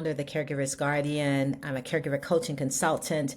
founder of the Caregivers Guardian. I'm a caregiver coach and consultant.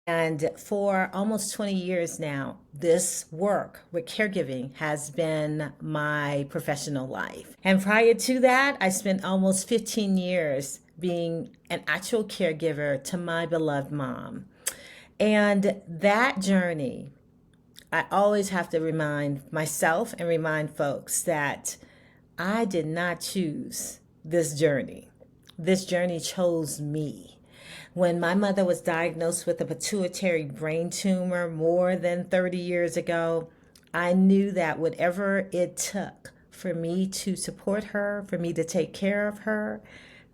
And for almost 20 years now, this work with caregiving has been my professional life. And prior to that, I spent almost 15 years being an actual caregiver to my beloved mom. And that journey, I always have to remind myself and remind folks that I did not choose this journey. This journey chose me. When my mother was diagnosed with a pituitary brain tumor more than 30 years ago, I knew that whatever it took for me to support her, for me to take care of her,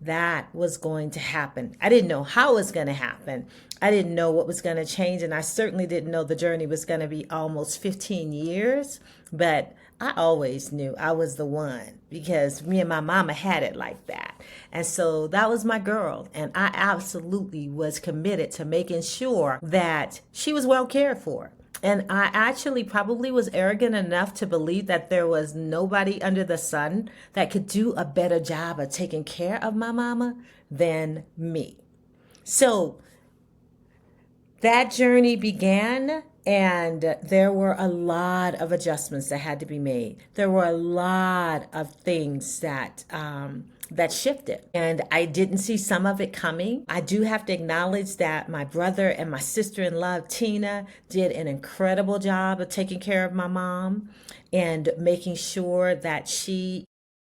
that was going to happen. I didn't know how it was going to happen. I didn't know what was going to change, and I certainly didn't know the journey was going to be almost 15 years, but I always knew I was the one because me and my mama had it like that. And so that was my girl, and I absolutely was committed to making sure that she was well cared for. And I actually probably was arrogant enough to believe that there was nobody under the sun that could do a better job of taking care of my mama than me. So that journey began, and there were a lot of adjustments that had to be made. There were a lot of things that shifted, and I didn't see some of it coming. I do have to acknowledge that my brother and my sister-in-law, Tina, did an incredible job of taking care of my mom and making sure that she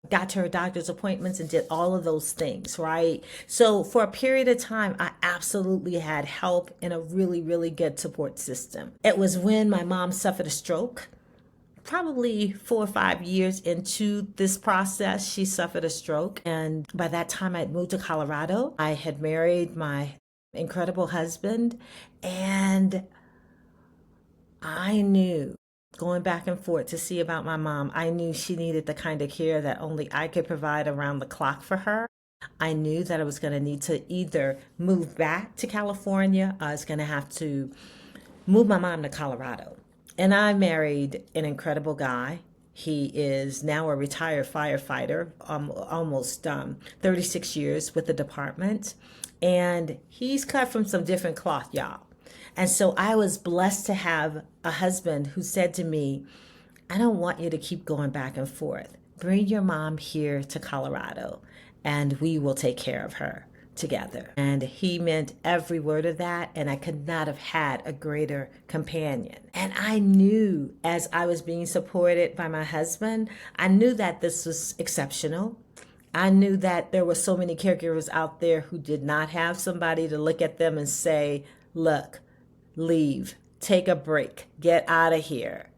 got to her doctor's appointments and did all of those things, right? So for a period of time, I absolutely had help and a really, really good support system. It was when my mom suffered a stroke. Probably 4 or 5 years into this process, she suffered a stroke. And by that time, I had moved to Colorado. I had married my incredible husband. And I knew, going back and forth to see about my mom, I knew she needed the kind of care that only I could provide around the clock for her. I knew that I was going to need to either move back to California, or I was going to have to move my mom to Colorado. And I married an incredible guy. He is now a retired firefighter, almost 36 years with the department. And he's cut from some different cloth, y'all. And so I was blessed to have a husband who said to me, I don't want you to keep going back and forth. Bring your mom here to Colorado and we will take care of her together. And he meant every word of that, and I could not have had a greater companion. And I knew as I was being supported by my husband, I knew that this was exceptional. I knew that there were so many caregivers out there who did not have somebody to look at them and say, look, leave, take a break, get out of here,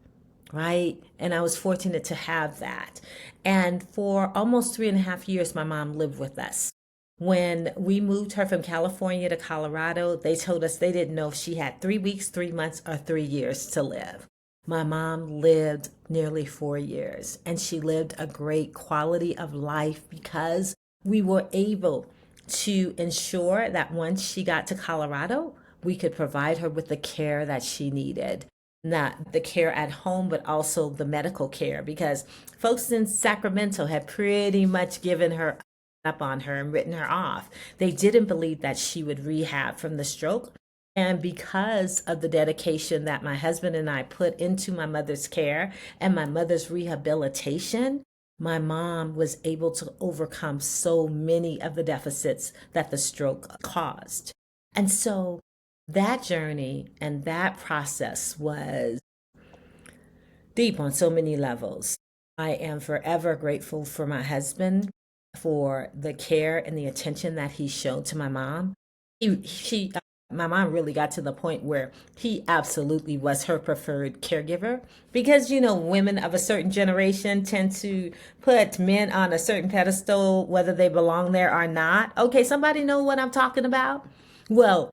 right? And I was fortunate to have that. And for almost 3.5 years, my mom lived with us. When we moved her from California to Colorado, they told us they didn't know if she had 3 weeks, 3 months, or 3 years to live. My mom lived nearly 4 years, and she lived a great quality of life because we were able to ensure that once she got to Colorado, we could provide her with the care that she needed. Not the care at home, but also the medical care, because folks in Sacramento had pretty much given her up on her and written her off. They didn't believe that she would rehab from the stroke. And because of the dedication that my husband and I put into my mother's care and my mother's rehabilitation, my mom was able to overcome so many of the deficits that the stroke caused. And so that journey and that process was deep on so many levels. I am forever grateful for my husband, for the care and the attention that he showed to my mom. My mom really got to the point where he absolutely was her preferred caregiver because, women of a certain generation tend to put men on a certain pedestal, whether they belong there or not. Okay, somebody know what I'm talking about? Well,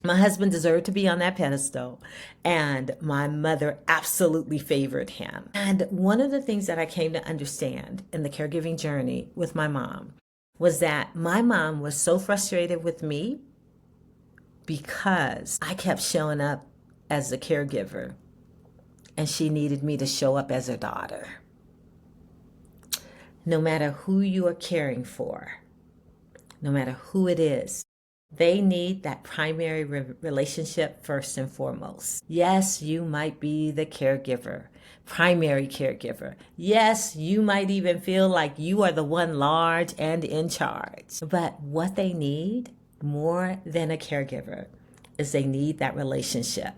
my husband deserved to be on that pedestal, and my mother absolutely favored him. And one of the things that I came to understand in the caregiving journey with my mom was that my mom was so frustrated with me because I kept showing up as a caregiver, and she needed me to show up as her daughter. No matter who you are caring for, no matter who it is, they need that primary relationship first and foremost. Yes, you might be the caregiver, primary caregiver. Yes, you might even feel like you are the one large and in charge. But what they need more than a caregiver is they need that relationship.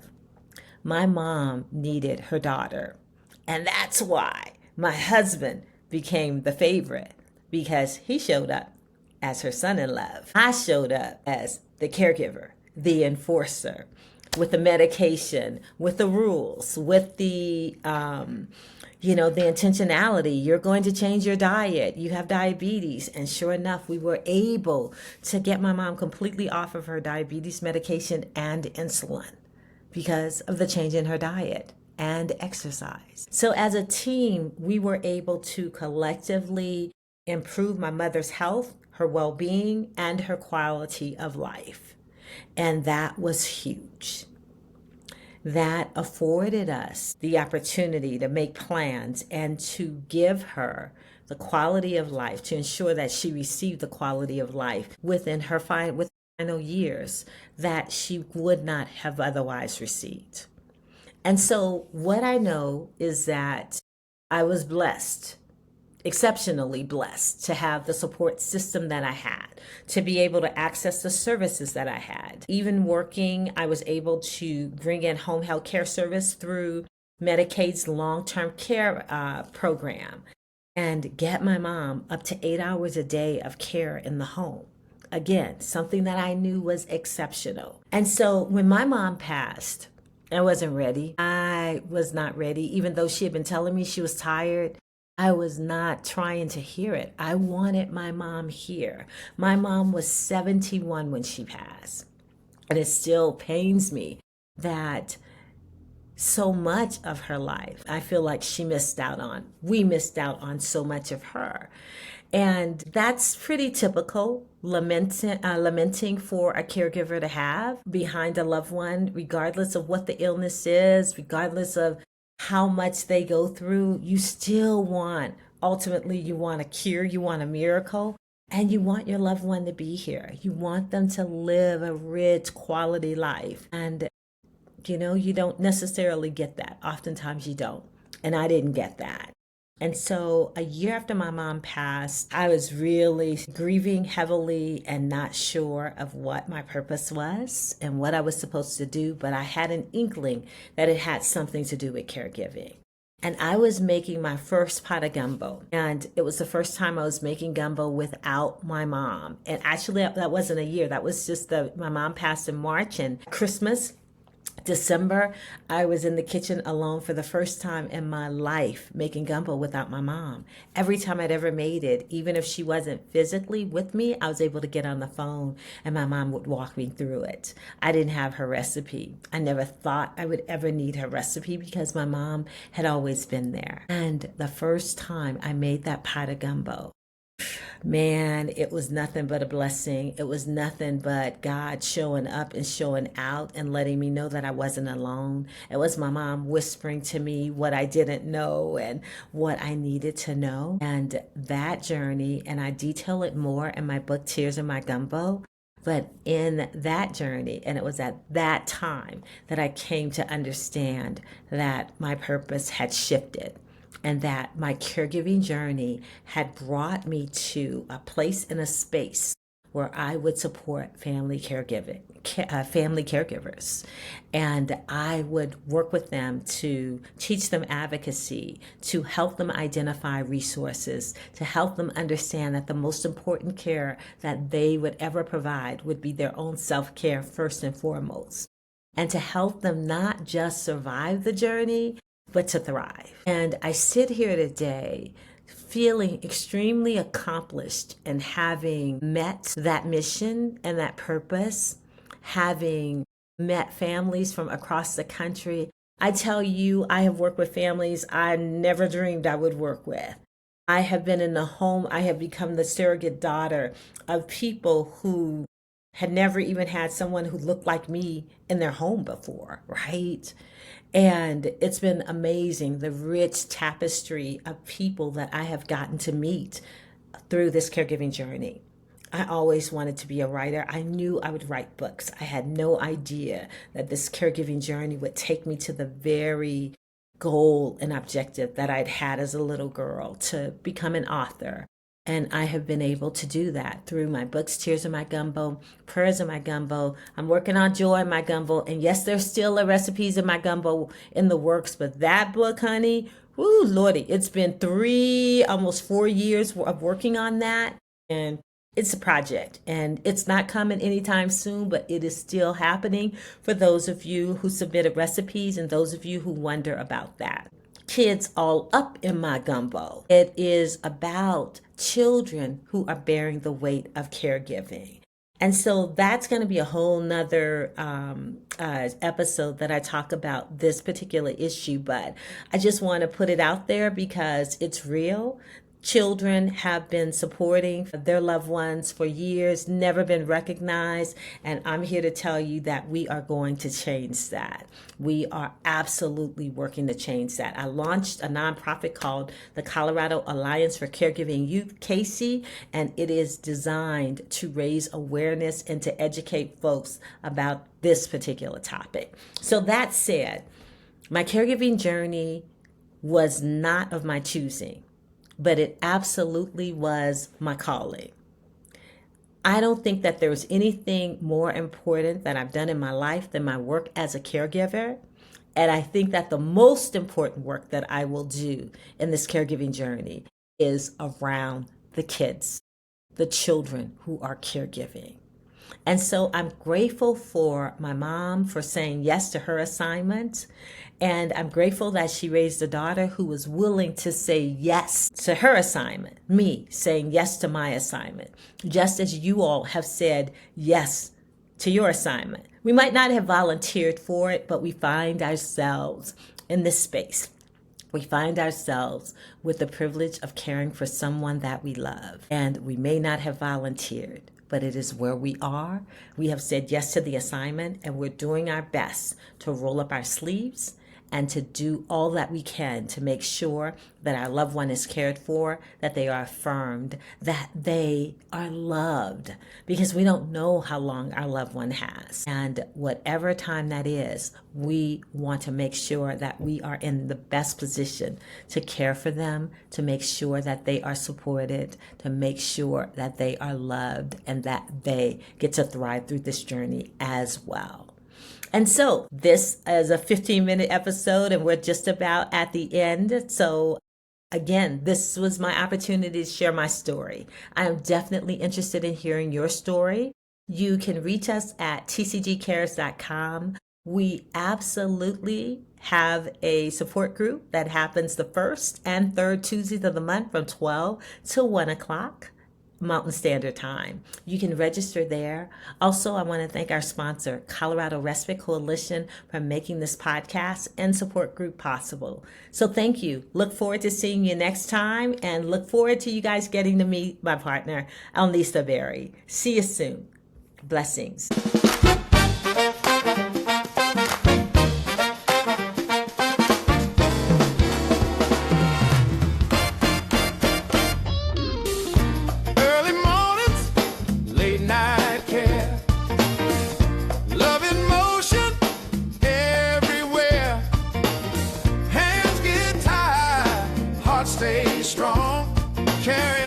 My mom needed her daughter, and that's why my husband became the favorite, because he showed up as her son-in-law. I showed up as the caregiver, the enforcer, with the medication, with the rules, with the the intentionality. You're going to change your diet. You have diabetes. And sure enough, we were able to get my mom completely off of her diabetes medication and insulin because of the change in her diet and exercise. So as a team, we were able to collectively improve my mother's health, her well-being, and her quality of life. And that was huge. That afforded us the opportunity to make plans and to give her the quality of life, to ensure that she received the quality of life within her final years that she would not have otherwise received. And so what I know is that I was blessed, exceptionally blessed, to have the support system that I had, to be able to access the services that I had. Even working, I was able to bring in home health care service through Medicaid's long-term care program and get my mom up to 8 hours a day of care in the home. Again, something that I knew was exceptional. And so when my mom passed, I wasn't ready. I was not ready. Even though she had been telling me she was tired, I was not trying to hear it. I wanted my mom here. My mom was 71 when she passed. And it still pains me that so much of her life, I feel like she missed out on. We missed out on so much of her. And that's pretty typical, lamenting for a caregiver to have behind a loved one, regardless of what the illness is, regardless of how much they go through. You still want, ultimately, you want a cure, you want a miracle, and you want your loved one to be here. You want them to live a rich, quality life. And you don't necessarily get that. Oftentimes you don't. And I didn't get that. And so a year after my mom passed, I was really grieving heavily and not sure of what my purpose was and what I was supposed to do. But I had an inkling that it had something to do with caregiving. And I was making my first pot of gumbo. And it was the first time I was making gumbo without my mom. And actually, that wasn't a year. That was just my mom passed in March, and Christmas, December, I was in the kitchen alone for the first time in my life making gumbo without my mom. Every time I'd ever made it, even if she wasn't physically with me, I was able to get on the phone and my mom would walk me through it. I didn't have her recipe. I never thought I would ever need her recipe because my mom had always been there. And the first time I made that pot of gumbo, man, it was nothing but a blessing. It was nothing but God showing up and showing out and letting me know that I wasn't alone. It was my mom whispering to me what I didn't know and what I needed to know. And that journey, and I detail it more in my book, Tears in My Gumbo, but in that journey, and it was at that time that I came to understand that my purpose had shifted, and that my caregiving journey had brought me to a place and a space where I would support family caregivers. And I would work with them to teach them advocacy, to help them identify resources, to help them understand that the most important care that they would ever provide would be their own self-care first and foremost. And to help them not just survive the journey, but to thrive. And I sit here today feeling extremely accomplished in having met that mission and that purpose, having met families from across the country. I tell you, I have worked with families I never dreamed I would work with. I have been in the home, I have become the surrogate daughter of people who had never even had someone who looked like me in their home before, right? And it's been amazing, the rich tapestry of people that I have gotten to meet through this caregiving journey. I always wanted to be a writer. I knew I would write books. I had no idea that this caregiving journey would take me to the very goal and objective that I'd had as a little girl, to become an author. And I have been able to do that through my books, Tears in My Gumbo, Prayers in My Gumbo. I'm working on Joy in My Gumbo. And yes, there's still a recipes in my gumbo in the works. But that book, honey, whoo, Lordy, it's been almost 4 years of working on that. And it's a project, and it's not coming anytime soon, but it is still happening for those of you who submitted recipes and those of you who wonder about that. Kids all up in my gumbo. It is about children who are bearing the weight of caregiving. And so that's going to be a whole nother episode that I talk about this particular issue, but I just want to put it out there because it's real. Children have been supporting their loved ones for years, never been recognized, and I'm here to tell you that we are going to change that. We are absolutely working to change that. I launched a nonprofit called the Colorado Alliance for Caregiving Youth, CASey, and it is designed to raise awareness and to educate folks about this particular topic. So that said, my caregiving journey was not of my choosing, but it absolutely was my calling. I don't think that there's anything more important that I've done in my life than my work as a caregiver. And I think that the most important work that I will do in this caregiving journey is around the kids, the children who are caregiving. And so I'm grateful for my mom for saying yes to her assignment. And I'm grateful that she raised a daughter who was willing to say yes to her assignment, me saying yes to my assignment, just as you all have said yes to your assignment. We might not have volunteered for it, but we find ourselves in this space. We find ourselves with the privilege of caring for someone that we love. And we may not have volunteered, but it is where we are. We have said yes to the assignment, and we're doing our best to roll up our sleeves and to do all that we can to make sure that our loved one is cared for, that they are affirmed, that they are loved, because we don't know how long our loved one has. And whatever time that is, we want to make sure that we are in the best position to care for them, to make sure that they are supported, to make sure that they are loved, and that they get to thrive through this journey as well. And so this is a 15-minute episode, and we're just about at the end. So again, this was my opportunity to share my story. I am definitely interested in hearing your story. You can reach us at tcgcares.com. We absolutely have a support group that happens the first and third Tuesdays of the month from 12 to 1 o'clock. Mountain Standard Time. You can register there. Also, I want to thank our sponsor, Colorado Respite Coalition, for making this podcast and support group possible. So thank you. Look forward to seeing you next time, and look forward to you guys getting to meet my partner, Al-Nisa. See you soon. Blessings. Stay strong, carry